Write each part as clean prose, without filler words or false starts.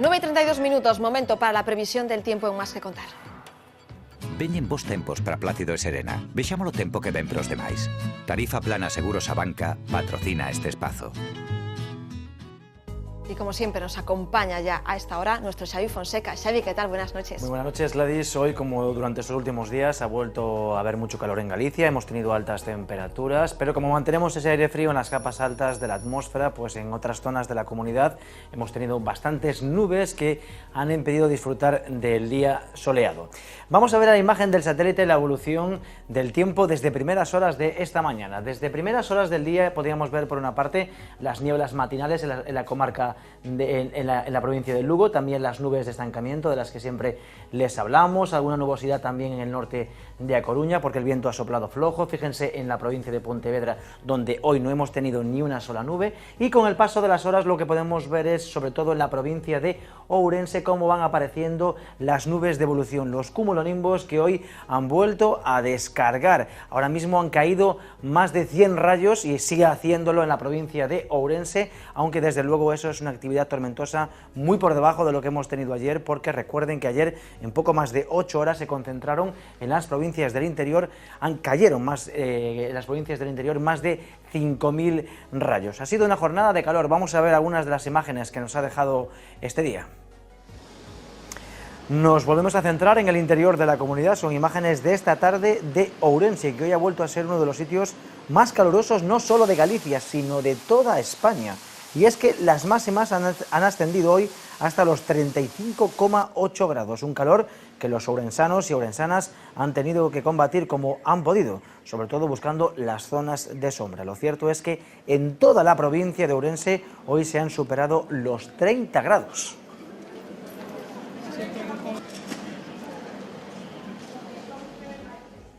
9:32 minutos, momento para la previsión del tiempo en Más que Contar. Veñen bons tempos para Plácido e Serena. Vexamos o tempo que ven pros demais. Tarifa Plana Seguros Abanca patrocina este espazo. Y como siempre nos acompaña ya a esta hora nuestro Xavi Fonseca. Xavi, ¿qué tal? Buenas noches. Muy buenas noches, Gladys. Hoy, como durante estos últimos días, ha vuelto a haber mucho calor en Galicia, hemos tenido altas temperaturas, pero como mantenemos ese aire frío en las capas altas de la atmósfera, pues en otras zonas de la comunidad hemos tenido bastantes nubes que han impedido disfrutar del día soleado. Vamos a ver a la imagen del satélite la evolución del tiempo desde primeras horas de esta mañana. Desde primeras horas del día podríamos ver, por una parte, las nieblas matinales en la comarca en la provincia de Lugo, también las nubes de estancamiento de las que siempre les hablamos, alguna nubosidad también en el norte de A Coruña porque el viento ha soplado flojo. Fíjense en la provincia de Pontevedra, donde hoy no hemos tenido ni una sola nube, y con el paso de las horas lo que podemos ver es, sobre todo en la provincia de Ourense, cómo van apareciendo las nubes de evolución, los cumulonimbos que hoy han vuelto a descargar. Ahora mismo han caído más de 100 rayos y sigue haciéndolo en la provincia de Ourense, aunque desde luego eso es una actividad tormentosa muy por debajo de lo que hemos tenido ayer, porque recuerden que ayer en poco más de 8 horas se concentraron en las provincias del interior, cayeron más en las provincias del interior más de 5.000 rayos. Ha sido una jornada de calor. Vamos a ver algunas de las imágenes que nos ha dejado este día. Nos volvemos a centrar en el interior de la comunidad. Son imágenes de esta tarde de Ourense, que hoy ha vuelto a ser uno de los sitios más calurosos no solo de Galicia, sino de toda España. Y es que las máximas han ascendido hoy hasta los 35,8 grados, un calor que los ourensanos y ourensanas han tenido que combatir como han podido, sobre todo buscando las zonas de sombra. Lo cierto es que en toda la provincia de Ourense hoy se han superado los 30 grados.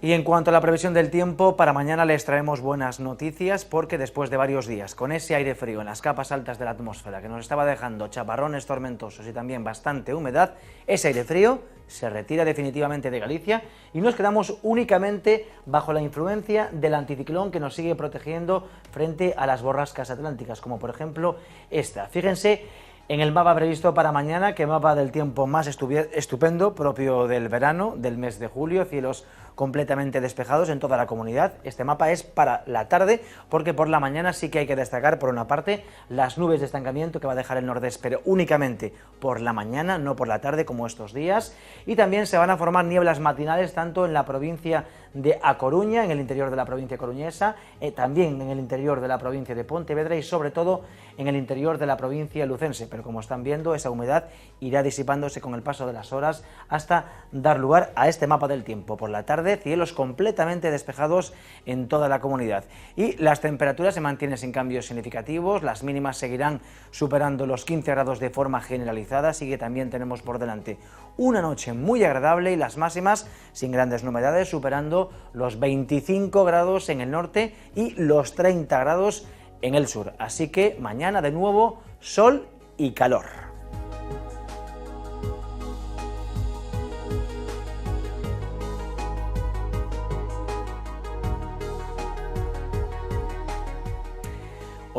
Y en cuanto a la previsión del tiempo, para mañana les traemos buenas noticias, porque después de varios días con ese aire frío en las capas altas de la atmósfera que nos estaba dejando chaparrones tormentosos y también bastante humedad, ese aire frío se retira definitivamente de Galicia y nos quedamos únicamente bajo la influencia del anticiclón que nos sigue protegiendo frente a las borrascas atlánticas, como por ejemplo esta. Fíjense en el mapa previsto para mañana, que mapa del tiempo más estupendo, propio del verano, del mes de julio, cielos completamente despejados en toda la comunidad. Este mapa es para la tarde, porque por la mañana sí que hay que destacar, por una parte, las nubes de estancamiento que va a dejar el nordeste, pero únicamente por la mañana, no por la tarde como estos días, y también se van a formar nieblas matinales tanto en la provincia de A Coruña, en el interior de la provincia coruñesa, también en el interior de la provincia de Pontevedra y sobre todo en el interior de la provincia lucense, pero como están viendo, esa humedad irá disipándose con el paso de las horas hasta dar lugar a este mapa del tiempo. Por la tarde, cielos completamente despejados en toda la comunidad y las temperaturas se mantienen sin cambios significativos, las mínimas seguirán superando los 15 grados de forma generalizada, así que también tenemos por delante una noche muy agradable y las máximas sin grandes novedades, superando los 25 grados en el norte y los 30 grados en el sur. Así que mañana de nuevo sol y calor.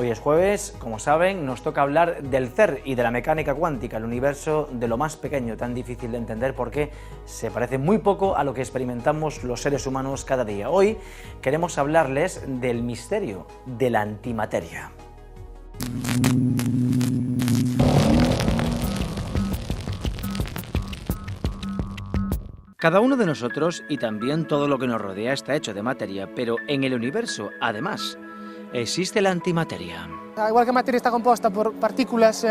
Hoy es jueves, como saben, nos toca hablar del CERN y de la mecánica cuántica, el universo de lo más pequeño, tan difícil de entender porque se parece muy poco a lo que experimentamos los seres humanos cada día. Hoy queremos hablarles del misterio de la antimateria. Cada uno de nosotros y también todo lo que nos rodea está hecho de materia, pero en el universo, además, existe la antimateria. Igual que a materia está composta por partículas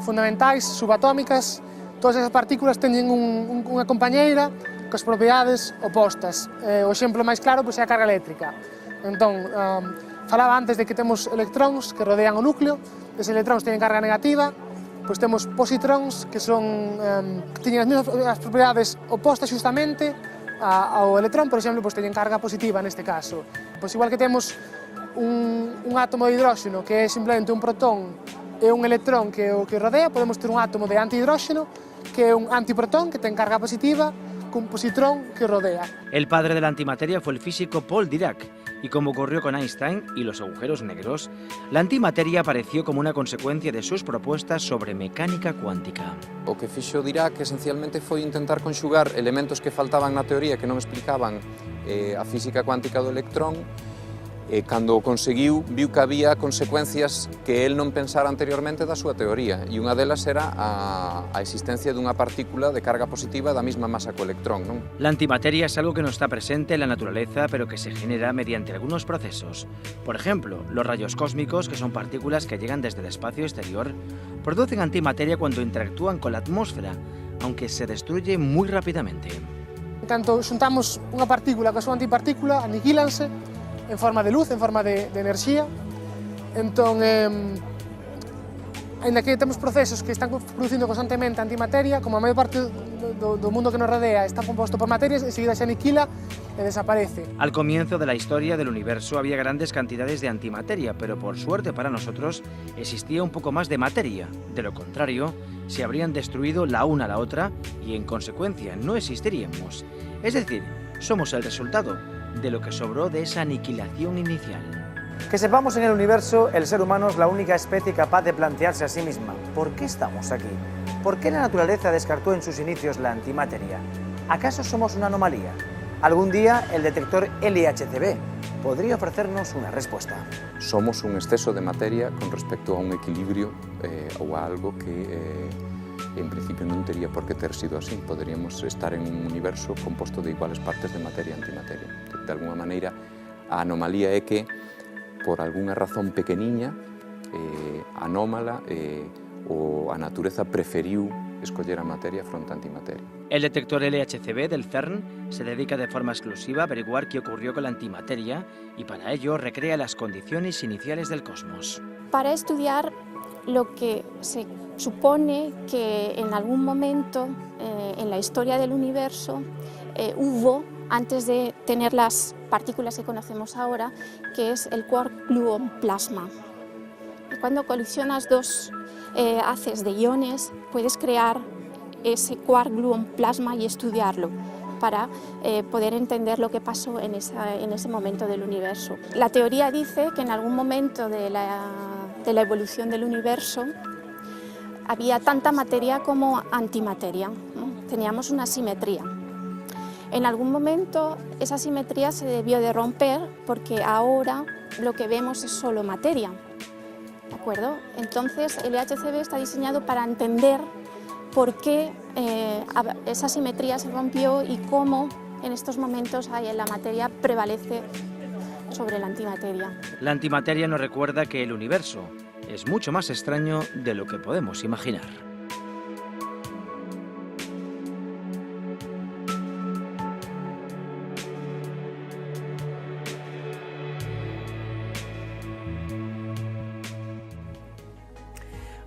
fundamentais, subatómicas, todas esas partículas teñen unha compañeira cos propiedades opostas. O exemplo máis claro é a carga eléctrica. Entón, falaba antes de que temos electróns que rodean o núcleo, eses electróns teñen carga negativa, pois temos positróns que teñen as propiedades opostas justamente ao electrón, por exemplo, pois teñen carga positiva neste caso. Pois igual que temos un átomo de hidróxeno que é simplemente un protón e un electrón que o que rodea, podemos ter un átomo de antihidróxeno que é un antiprotón que ten carga positiva cun positrón que rodea. El padre de la antimateria fue el físico Paul Dirac, y como ocurrió con Einstein y los agujeros negros, la antimateria apareció como una consecuencia de sus propuestas sobre mecánica cuántica. O que fixo Dirac esencialmente foi intentar conxugar elementos que faltaban na teoría que non explicaban a física cuántica do electrón. Cando o conseguiu, viu que había consecuencias que el non pensara anteriormente da súa teoría, e unha delas era a existencia dunha partícula de carga positiva da mesma masa co electrón, non? La antimateria es algo que no está presente en la naturaleza, pero que se genera mediante algunos procesos. Por ejemplo, los rayos cósmicos, que son partículas que llegan desde el espacio exterior, producen antimateria cuando interactúan con la atmósfera, aunque se destruye muy rápidamente. En canto xuntamos unha partícula coa súa antipartícula, aniquílanse en forma de luz, en forma de enerxía. Entón, ainda que temos procesos que están producindo constantemente antimateria, como a maior parte do mundo que nos rodea está composto por materias, enseguida se aniquila e desaparece. Al comienzo de la historia del universo había grandes cantidades de antimateria, pero por suerte para nosotros existía un poco más de materia. De lo contrario, se habrían destruido la una a la otra y en consecuencia no existiríamos. Es decir, somos el resultado de lo que sobró de esa aniquilación inicial. Que sepamos, en el universo, el ser humano es la única especie capaz de plantearse a sí misma: ¿por qué estamos aquí? ¿Por qué la naturaleza descartó en sus inicios la antimateria? ¿Acaso somos una anomalía? Algún día el detector LHCb podría ofrecernos una respuesta. Somos un exceso de materia con respecto a un equilibrio ou a algo que en principio non tería por que ter sido así. Poderíamos estar en un universo composto de iguales partes de materia e antimateria. De alguna maneira, a anomalía é que, por algunha razón pequeniña, anómala, a natureza preferiu escoller a materia fronte a antimateria. El detector LHCb del CERN se dedica de forma exclusiva a averiguar qué ocurrió con la antimateria y para ello recrea las condiciones iniciales del cosmos. Para estudiar lo que se supone que en algún momento en la historia del universo hubo, antes de tener las partículas que conocemos ahora, que es el quark-gluon-plasma. Cuando colisionas dos haces de iones, puedes crear ese quark-gluon-plasma y estudiarlo para poder entender lo que pasó en ese momento del universo. La teoría dice que en algún momento de la evolución del universo había tanta materia como antimateria, ¿no? Teníamos una simetría. En algún momento esa simetría se debió de romper porque ahora lo que vemos es solo materia, ¿de acuerdo? Entonces el LHCb está diseñado para entender por qué esa simetría se rompió y cómo en estos momentos la materia prevalece sobre la antimateria. La antimateria nos recuerda que el universo es mucho más extraño de lo que podemos imaginar.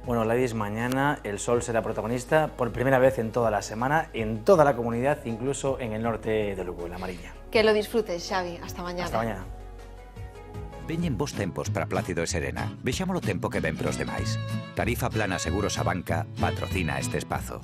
Bueno, ladies, mañana el sol será protagonista por primera vez en toda la semana, en toda la comunidad, incluso en el norte de Lugo, en La Mariña. Que lo disfrutes, Xavi. Hasta mañana. Hasta mañana. Veñen bos tempos para Plácido e Serena. Vexamos o tempo que ven pros demais. Tarifa Plana Seguros a Banca patrocina este espazo.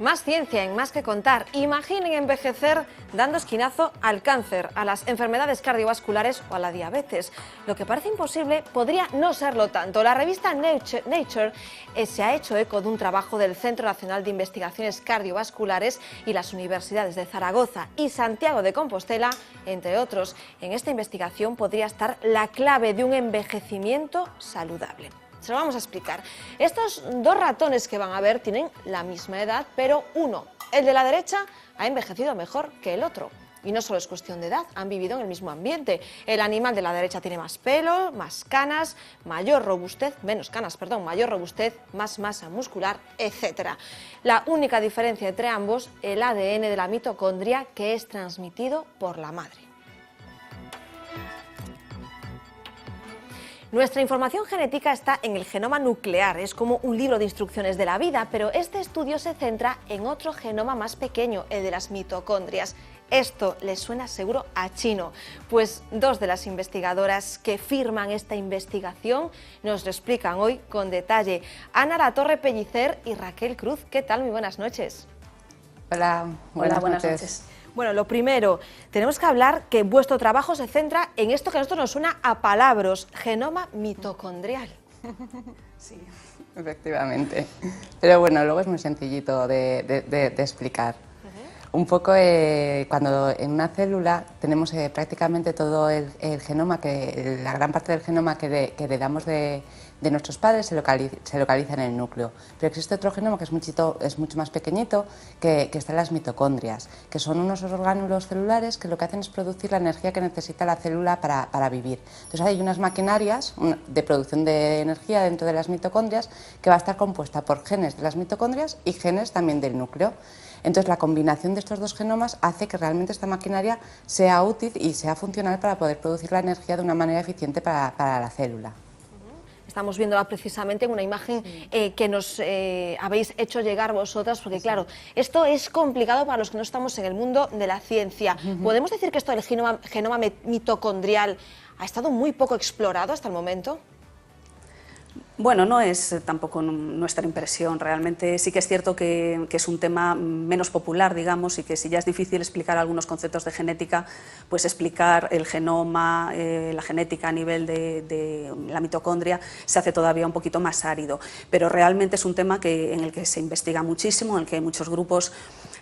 Más ciencia en Más que Contar. Imaginen envejecer dando esquinazo al cáncer, a las enfermedades cardiovasculares o a la diabetes. Lo que parece imposible podría no serlo tanto. La revista Nature se ha hecho eco de un trabajo del Centro Nacional de Investigaciones Cardiovasculares y las universidades de Zaragoza y Santiago de Compostela, entre otros. En esta investigación podría estar la clave de un envejecimiento saludable. Se lo vamos a explicar. Estos dos ratones que van a ver tienen la misma edad, pero uno, el de la derecha, ha envejecido mejor que el otro. Y no solo es cuestión de edad, han vivido en el mismo ambiente. El animal de la derecha tiene más pelo, más canas, mayor robustez, mayor robustez, más masa muscular, etc. La única diferencia entre ambos, el ADN de la mitocondria, que es transmitido por la madre. Nuestra información genética está en el genoma nuclear, es como un libro de instrucciones de la vida, pero este estudio se centra en otro genoma más pequeño, el de las mitocondrias. Esto les suena seguro a chino, pues dos de las investigadoras que firman esta investigación nos lo explican hoy con detalle. Ana Latorre Pellicer y Raquel Cruz, ¿qué tal? Muy buenas noches. Hola, buenas noches. Bueno, lo primero, tenemos que hablar que vuestro trabajo se centra en esto que a nosotros nos suena a palabras, genoma mitocondrial. Sí, efectivamente. Pero bueno, luego es muy sencillito de explicar. Un poco cuando en una célula tenemos prácticamente todo el genoma, la gran parte del genoma que heredamos de nuestros padres se localiza en el núcleo. Pero existe otro genoma que es mucho más pequeñito, que está en las mitocondrias, que son unos orgánulos celulares que lo que hacen es producir la energía que necesita la célula para vivir. Entonces hay unas maquinarias de producción de energía dentro de las mitocondrias que va a estar compuesta por genes de las mitocondrias y genes también del núcleo. Entonces la combinación de estos dos genomas hace que realmente esta maquinaria sea útil y sea funcional para poder producir la energía de una manera eficiente para la célula. Estamos viéndola precisamente en una imagen que nos habéis hecho llegar vosotras, porque claro, esto es complicado para los que no estamos en el mundo de la ciencia. ¿Podemos decir que esto del genoma mitocondrial ha estado muy poco explorado hasta el momento? Bueno, no es tampoco nuestra impresión, realmente sí que es cierto que es un tema menos popular, digamos, y que si ya es difícil explicar algunos conceptos de genética, pues explicar el genoma, la genética a nivel de la mitocondria se hace todavía un poquito más árido, pero realmente es un tema en el que se investiga muchísimo, en el que hay muchos grupos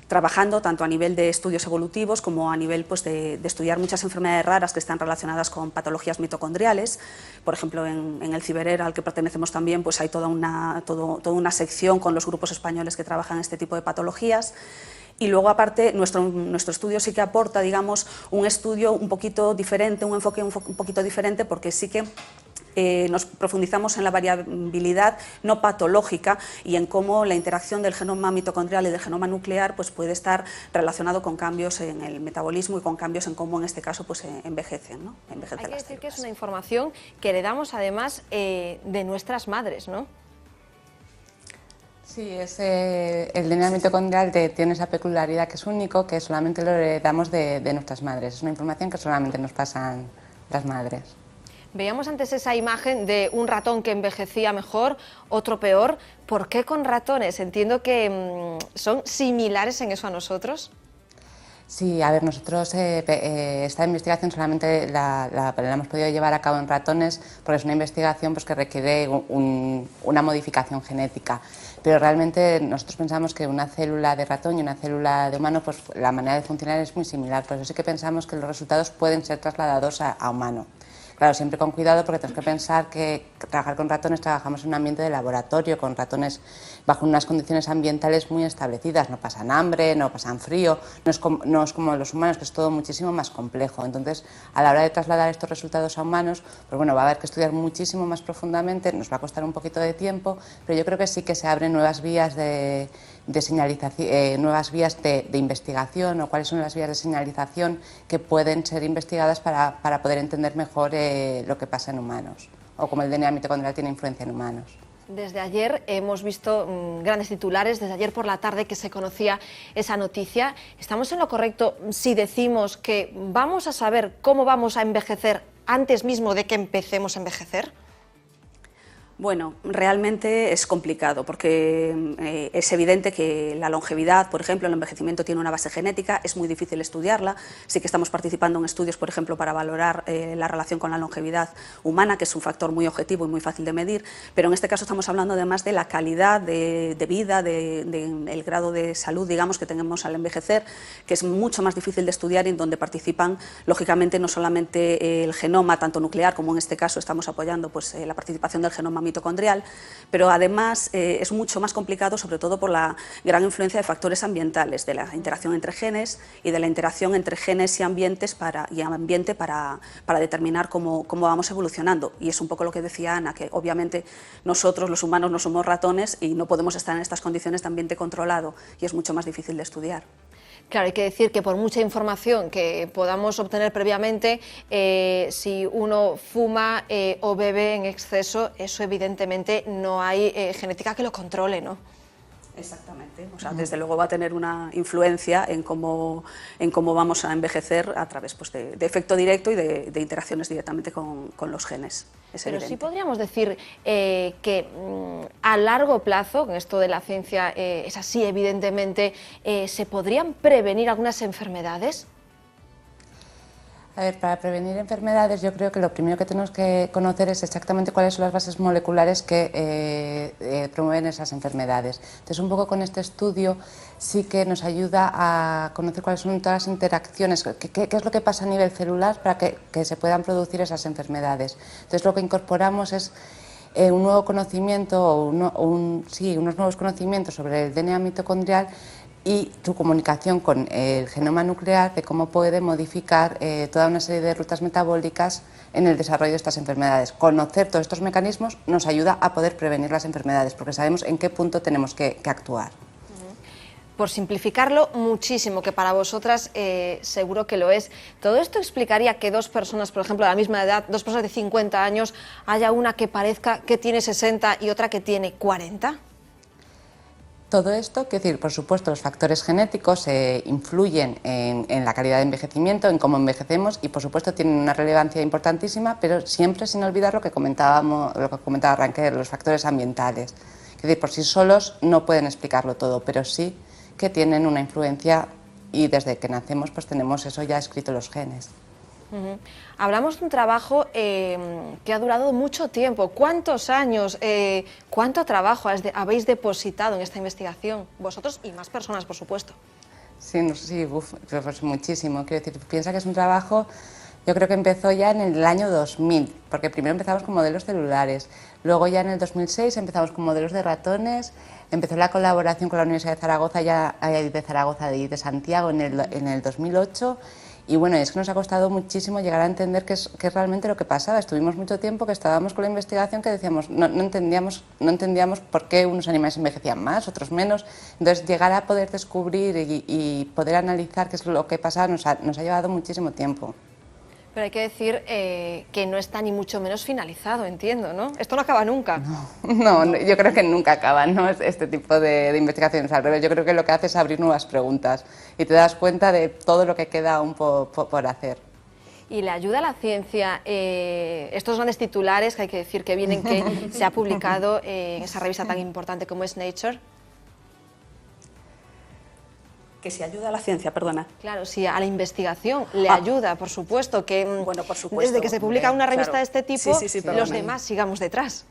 trabajando tanto a nivel de estudios evolutivos como a nivel pues, de estudiar muchas enfermedades raras que están relacionadas con patologías mitocondriales. Por ejemplo, en el CiberEra, al que pertenecemos también, pues hay toda una sección con los grupos españoles que trabajan este tipo de patologías. Y luego, aparte, nuestro estudio sí que aporta, digamos, un estudio un poquito diferente, un enfoque un poquito diferente, porque sí que nos profundizamos en la variabilidad no patológica y en cómo la interacción del genoma mitocondrial y del genoma nuclear pues, puede estar relacionado con cambios en el metabolismo y con cambios en cómo en este caso pues, envejecen, ¿no? Hay que decir que es una información que heredamos además de nuestras madres, ¿no? Sí, el DNA mitocondrial tiene esa peculiaridad que es único, que solamente lo heredamos de nuestras madres. Es una información que solamente nos pasan las madres. Veíamos antes esa imagen de un ratón que envejecía mejor, otro peor. ¿Por qué con ratones? Entiendo que son similares en eso a nosotros. Sí, a ver, nosotros esta investigación solamente la hemos podido llevar a cabo en ratones porque es una investigación pues, que requiere una modificación genética. Pero realmente nosotros pensamos que una célula de ratón y una célula de humano, pues la manera de funcionar es muy similar. Por eso sí que pensamos que los resultados pueden ser trasladados a humano. Claro, siempre con cuidado porque tenemos que pensar que trabajar con ratones, trabajamos en un ambiente de laboratorio, con ratones bajo unas condiciones ambientales muy establecidas, no pasan hambre, no pasan frío, no es como los humanos, que es todo muchísimo más complejo. Entonces, a la hora de trasladar estos resultados a humanos, pues bueno, va a haber que estudiar muchísimo más profundamente, nos va a costar un poquito de tiempo, pero yo creo que sí que se abren nuevas vías de señalización, nuevas vías de investigación o cuáles son las vías de señalización que pueden ser investigadas para poder entender mejor lo que pasa en humanos o cómo el DNA mitocondrial tiene influencia en humanos. Desde ayer hemos visto grandes titulares, desde ayer por la tarde que se conocía esa noticia. ¿Estamos en lo correcto si decimos que vamos a saber cómo vamos a envejecer antes mismo de que empecemos a envejecer? Bueno, realmente es complicado porque es evidente que la longevidad, por ejemplo, el envejecimiento tiene una base genética, es muy difícil estudiarla. Sí que estamos participando en estudios, por ejemplo, para valorar la relación con la longevidad humana, que es un factor muy objetivo y muy fácil de medir, pero en este caso estamos hablando además de la calidad de vida, del grado de salud, digamos, que tenemos al envejecer, que es mucho más difícil de estudiar y en donde participan, lógicamente, no solamente el genoma, tanto nuclear como en este caso estamos apoyando pues, la participación del genoma mitocondrial, pero además es mucho más complicado, sobre todo por la gran influencia de factores ambientales, de la interacción entre genes y de la interacción entre genes y ambiente para determinar cómo vamos evolucionando. Y es un poco lo que decía Ana, que obviamente nosotros los humanos no somos ratones y no podemos estar en estas condiciones de ambiente controlado y es mucho más difícil de estudiar. Claro, hay que decir que por mucha información que podamos obtener previamente, si uno fuma o bebe en exceso, eso evidentemente no hay genética que lo controle, ¿no? Exactamente, o sea, desde luego va a tener una influencia en cómo vamos a envejecer a través pues, de efecto directo y de interacciones directamente con los genes. Pero sí podríamos decir que a largo plazo, en esto de la ciencia es así evidentemente, ¿se podrían prevenir algunas enfermedades? A ver, para prevenir enfermedades yo creo que lo primero que tenemos que conocer es exactamente cuáles son las bases moleculares que promueven esas enfermedades. Entonces, un poco con este estudio sí que nos ayuda a conocer cuáles son todas las interacciones, qué es lo que pasa a nivel celular para que se puedan producir esas enfermedades. Entonces, lo que incorporamos es un nuevo conocimiento, unos nuevos conocimientos sobre el DNA mitocondrial y su comunicación con el genoma nuclear, de cómo puede modificar toda una serie de rutas metabólicas en el desarrollo de estas enfermedades. Conocer todos estos mecanismos nos ayuda a poder prevenir las enfermedades, porque sabemos en qué punto tenemos que actuar. Por simplificarlo muchísimo, que para vosotras seguro que lo es, ¿todo esto explicaría que dos personas, por ejemplo, de la misma edad, dos personas de 50 años, haya una que parezca que tiene 60 y otra que tiene 40? Todo esto, quiero decir, por supuesto, los factores genéticos influyen en la calidad de envejecimiento, en cómo envejecemos y, por supuesto, tienen una relevancia importantísima, pero siempre sin olvidar lo que comentaba Raquel, los factores ambientales. Es decir, por sí solos no pueden explicarlo todo, pero sí que tienen una influencia y desde que nacemos pues tenemos eso ya escrito en los genes. Hablamos de un trabajo que ha durado mucho tiempo. ¿Cuántos años, cuánto trabajo habéis depositado en esta investigación? Vosotros y más personas, por supuesto. Sí, pues muchísimo. Quiero decir, piensa que es un trabajo, yo creo que empezó ya en el año 2000, porque primero empezamos con modelos celulares, luego ya en el 2006 empezamos con modelos de ratones, empezó la colaboración con la Universidad de Zaragoza, y de Santiago en el 2008. Y bueno, es que nos ha costado muchísimo llegar a entender qué es realmente lo que pasaba. Estuvimos mucho tiempo que estábamos con la investigación que decíamos, no entendíamos por qué unos animales envejecían más, otros menos. Entonces, llegar a poder descubrir y poder analizar qué es lo que pasaba nos ha llevado muchísimo tiempo. Pero hay que decir que no está ni mucho menos finalizado, entiendo, ¿no? Esto no acaba nunca. No, yo creo que nunca acaba, ¿no? Este tipo de investigaciones. Al revés, yo creo que lo que hace es abrir nuevas preguntas y te das cuenta de todo lo que queda aún por hacer. Y le ayuda a la ciencia estos grandes titulares que hay que decir que vienen, que se ha publicado en esa revista tan importante como es Nature. Que si ayuda a la ciencia, perdona. Claro, sí, a la investigación le ayuda, por supuesto, que bueno, por supuesto, desde que se publica una revista claro, de este tipo, los sí. demás sigamos detrás.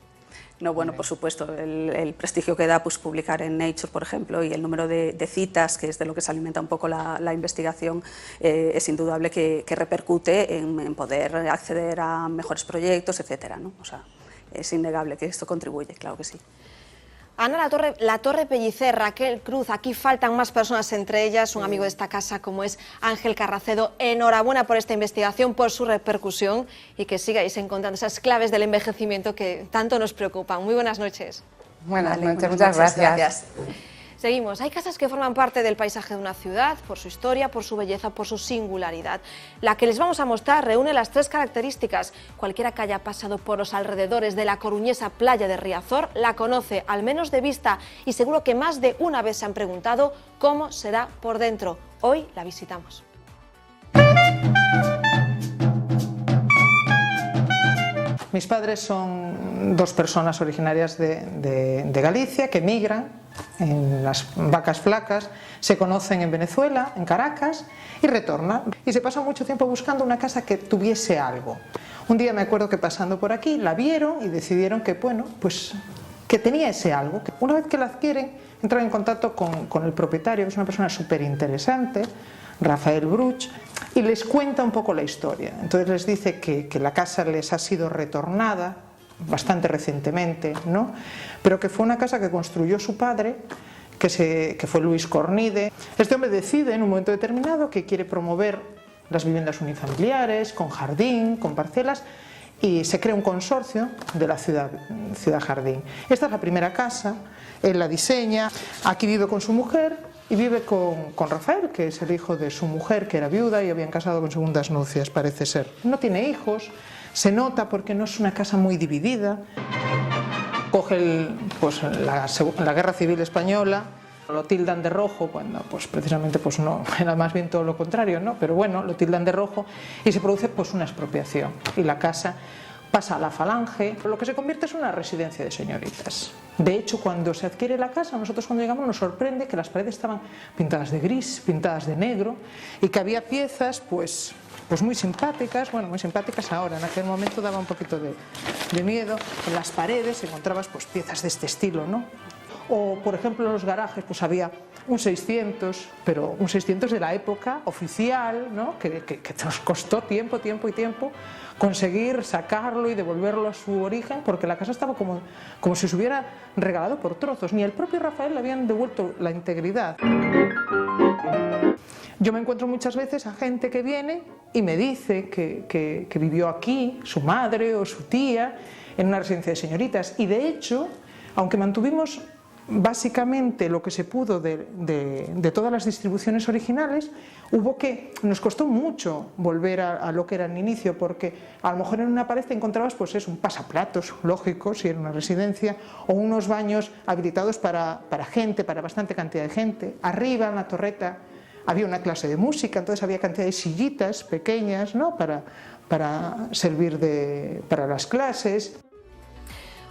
No, bueno, por supuesto, el prestigio que da pues, publicar en Nature, por ejemplo, y el número de citas, que es de lo que se alimenta un poco la investigación, es indudable que repercute en poder acceder a mejores proyectos, etcétera, ¿no? O sea, es innegable que esto contribuye, claro que sí. Ana La Torre Pellicer, Raquel Cruz, aquí faltan más personas, entre ellas un amigo de esta casa como es Ángel Carracedo. Enhorabuena por esta investigación, por su repercusión y que sigáis encontrando esas claves del envejecimiento que tanto nos preocupan. Muy buenas noches. Buenas noches, muchas gracias. Seguimos. Hay casas que forman parte del paisaje de una ciudad por su historia, por su belleza, por su singularidad. La que les vamos a mostrar reúne las tres características. Cualquiera que haya pasado por los alrededores de la coruñesa playa de Riazor la conoce, al menos de vista, y seguro que más de una vez se han preguntado cómo será por dentro. Hoy la visitamos. Mis padres son dos personas originarias de Galicia que emigran en las vacas flacas, se conocen en Venezuela, en Caracas, y retornan. Y se pasan mucho tiempo buscando una casa que tuviese algo. Un día me acuerdo que pasando por aquí la vieron y decidieron que, bueno, pues que tenía ese algo. Una vez que la adquieren, entran en contacto con el propietario, que es una persona súper interesante, Rafael Bruch, y les cuenta un poco la historia. Entonces les dice que la casa les ha sido retornada bastante recientemente, ¿no? Pero que fue una casa que construyó su padre, que fue Luis Cornide. Este hombre decide en un momento determinado que quiere promover las viviendas unifamiliares, con jardín, con parcelas, y se crea un consorcio de la ciudad jardín. Esta es la primera casa, él la diseña, aquí vive con su mujer y vive con Rafael, que es el hijo de su mujer, que era viuda y habían casado con segundas nupcias, parece ser. No tiene hijos, se nota porque no es una casa muy dividida. Coge la Guerra Civil Española, lo tildan de rojo, cuando pues, precisamente pues, no, era más bien todo lo contrario, ¿no? Pero bueno, lo tildan de rojo y se produce pues, una expropiación y la casa pasa a la Falange, lo que se convierte es una residencia de señoritas. De hecho, cuando se adquiere la casa, nosotros cuando llegamos nos sorprende que las paredes estaban pintadas de gris, pintadas de negro, y que había piezas pues muy simpáticas, bueno, muy simpáticas ahora, en aquel momento daba un poquito de miedo. En las paredes encontrabas pues piezas de este estilo, ¿no? O, por ejemplo, en los garajes pues había un 600, pero un 600 de la época oficial, ¿no? que nos costó tiempo conseguir sacarlo y devolverlo a su origen, porque la casa estaba como si se hubiera regalado por trozos. Ni el propio Rafael le habían devuelto la integridad. Yo me encuentro muchas veces a gente que viene y me dice que vivió aquí, su madre o su tía, en una residencia de señoritas. Y de hecho, aunque mantuvimos básicamente lo que se pudo de todas las distribuciones originales, nos costó mucho volver a lo que era el inicio, porque a lo mejor en una pared te encontrabas pues un pasaplatos, lógico, si era una residencia, o unos baños habilitados para bastante cantidad de gente. Arriba, en la torreta, había una clase de música, entonces había cantidad de sillitas pequeñas, ¿no? para servir para las clases.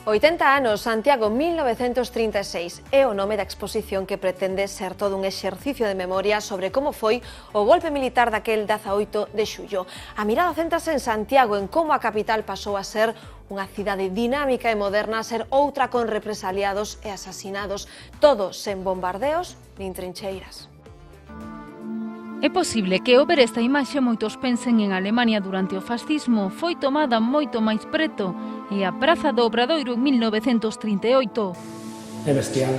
80 anos, Santiago 1936, é o nome da exposición que pretende ser todo un exercicio de memoria sobre como foi o golpe militar daquel 18 de xullo. A mirada céntrase en Santiago, en como a capital pasou a ser unha cidade dinámica e moderna a ser outra con represaliados e asasinados, todos sen bombardeos nin trincheiras. É posible que ao ver esta imaxe moitos pensen en Alemania durante o fascismo, foi tomada moito máis preto, e a Praza do Obradoiro en 1938. É bestial.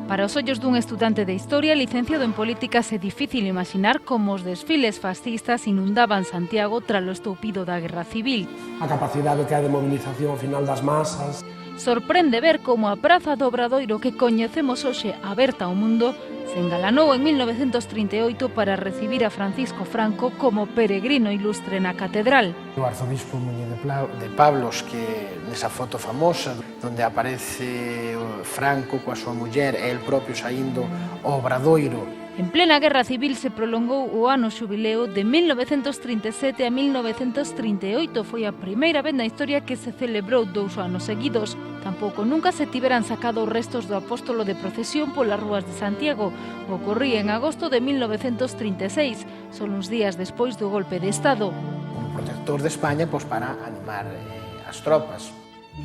Para os ollos dun estudante de Historia licenciado en Políticas é difícil imaginar como os desfiles fascistas inundaban Santiago tras o estoupido da Guerra Civil. A capacidade que hai de mobilización ao final das masas. Sorprende ver como a Praza do Obradoiro que coñecemos hoxe aberta ao mundo se engalanou en 1938 para recibir a Francisco Franco como peregrino ilustre na catedral. O arzobispo Muñiz de Pablos, que nesa foto famosa onde aparece Franco coa súa muller e el propio saindo ao Obradoiro. En plena Guerra Civil se prolongou o ano xubileo de 1937 a 1938. Foi a primeira vez na historia que se celebrou 2 anos seguidos. Tampouco nunca se tiveran sacado os restos do apóstolo de procesión polas rúas de Santiago. Ocorría en agosto de 1936, son uns días despois do golpe de Estado. Como protector de España, pois para animar as tropas.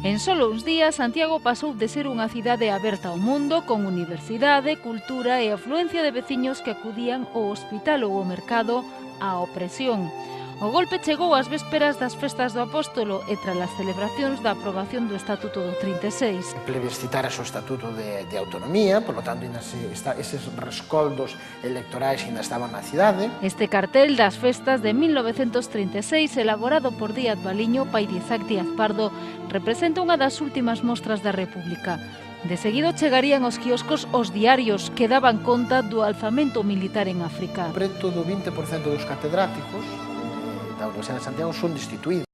En solo uns días, Santiago pasou de ser unha cidade aberta ao mundo, con universidade, cultura e afluencia de veciños que acudían ao hospital ou ao mercado, á opresión. O golpe chegou ás vésperas das festas do Apóstolo e tras as celebracións da aprobación do Estatuto do 36. Plebiscitara o Estatuto de Autonomía, por lo tanto, eses rescoldos electorais ainda estaban na cidade. Este cartel das festas de 1936, elaborado por Díaz Baliño, pai de Isaac Díaz Pardo, representa unha das últimas mostras da República. De seguido chegarían aos quioscos os diarios que daban conta do alzamento militar en África. Preto do 20% dos catedráticos da Universidade de Santiago son destituídos.